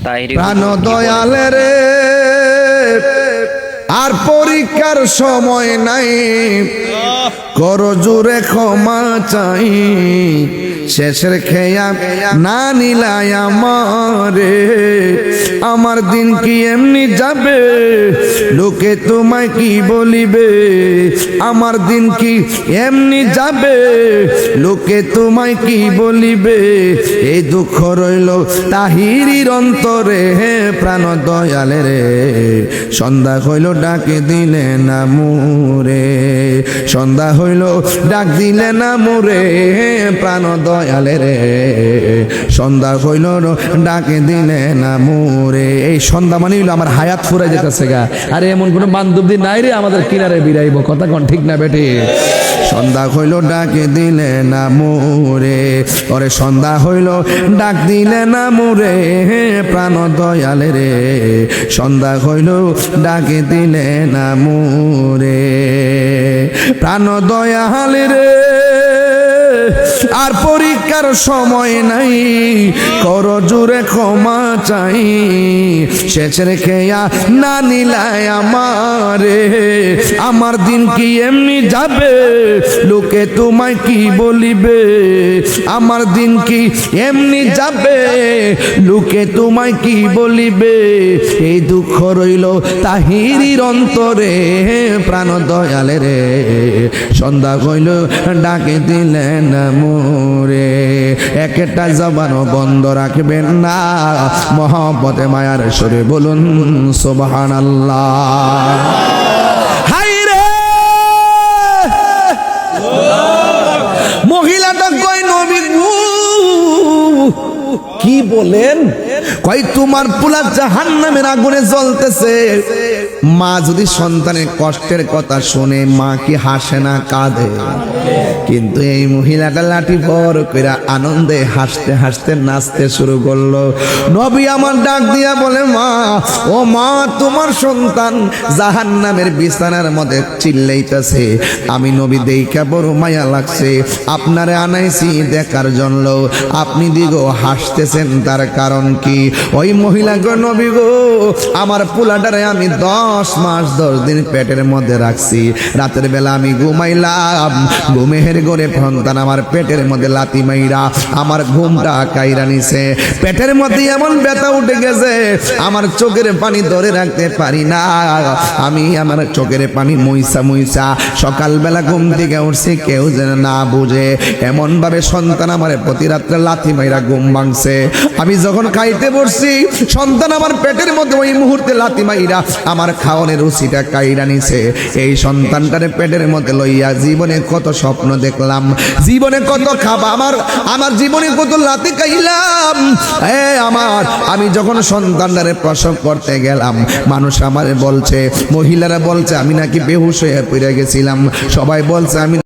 প্রাণ দয়ালে রে আর পরীক্ষার সময় নাই, কর জোরে ক্ষমা চাই, শেষের খেয়া না নিলাই আমারে, আমার দিন কি এমনি যাবে, লোকে তোমায় কি বলিবে, আমার দিন কি এমনি যাবে, লোকে তোমায় কি বলিবে, এই দুঃখ রইল তাহিরির অন্তরে, প্রাণ দয়ালে রে সন্ধ্যা হইল ডাকে দিলে না মুরে, সন্ধ্যা হইল ডাক দিলে না মুরে, প্রাণ দয়ালে রে সন্ধ্যা হইল ডাকে দিলে না মুরে। এই সন্ধ্যা মানে হইলো আমার হায়াত ফুরাই যেতেছে গা, আরে এমন কোনো বান্ধবী নাই রে আমাদের কিনারে বিরাইব, কথা কোন ঠিক না বেটি? সন্ধ্যা হইল ডাকে দিলে না মুরে, ওরে সন্ধ্যা হইল ডাক দিলে না মুরে, প্রাণ দয়ালে রে সন্ধ্যা হইল ডাকে দিলে না মুরে, প্রাণ দয়ালে রে আর পরীক্ষার সময় নাই, কর জোরে ক্ষমা চাই, শেষের খেয়া না নিলাই আমারে, আমার দিন কি এমনি যাবে, লোকে তোমায় কি বলিবে, আমার দিন কি এমনি যাবে, লোকে তোমায় কি বলিবে, এই দুঃখ রইল তাহিরির অন্তরে, প্রাণ দয়ালে রে সন্ধ্যা হইল ডাকে দিলেন মোরে। একটা জবানও বন্ধ রাখবেন না, মহব্বতে মায়ার সুরে বলুন সুবহানাল্লাহ। হাই রে মহিলাটা কই নবী কি বলেন, কই তোমার পোলা জাহান্নামের আগুনে জ্বলতেছে, মা যদি সন্তানের কষ্টের কথা শুনে মা কি হাসে না কাঁদে? কিন্তু এই মহিলাটা লাঠি ভর কইরা আনন্দে হাসতে হাসতে নাচতে শুরু করলো। নবী আমার ডাক দিয়া বলে, মা ও মা তোমার সন্তান জাহান্নামের বিছানার মধ্যে চিল্লাইতেছে, আমি নবী দেইখা বড় মায়া লাগছে, আপনারে আনাইছি দেখার জন্য, আপনি দিগো হাসতেছেন তার কারণ কি? ওই মহিলা গো নবী গো আমার পোলাটারে আমি 10 মাস 10 দিন পেটের মধ্যে রাখছি, রাতের বেলা আমি ঘুমাইলাম, ঘুমের ঘরে সন্তান আমার পেটের মধ্যে লাথি মাইরা আমার ঘুমটা কাইরা নিছে, পেটের মধ্যে এমন ব্যথা উঠে গেছে আমার চোখের পানি ধরে রাখতে পারি না, আমি আমার চোখের পানি মুইসা মুইসা সকালবেলা ঘুম থেকে উঠছি কেউ যেন না বুঝে, এমন ভাবে সন্তান আমার প্রতি রাত্রে লাথি মাইরা ঘুম ভাঙছে, আমি যখন খাইতে বসছি সন্তান আমার পেটের মধ্যে ওই মুহূর্তে লাথি মাইরা আমার খাওয়ানোর রুচিটা কাইরা নিছে। এই সন্তানটারে পেটের মধ্যে লইয়া জীবনে কত স্বপ্ন দেখলাম, জীবনে কত খাবা, আমার জীবনে কত লাথি খাইলাম, আমি যখন সন্তানটারে প্রসব করতে গেলাম মানুষ আমারে বলছে, মহিলারা বলছে আমি নাকি বেহুশ হয়ে পড়ে গেছিলাম, সবাই বলছে আমি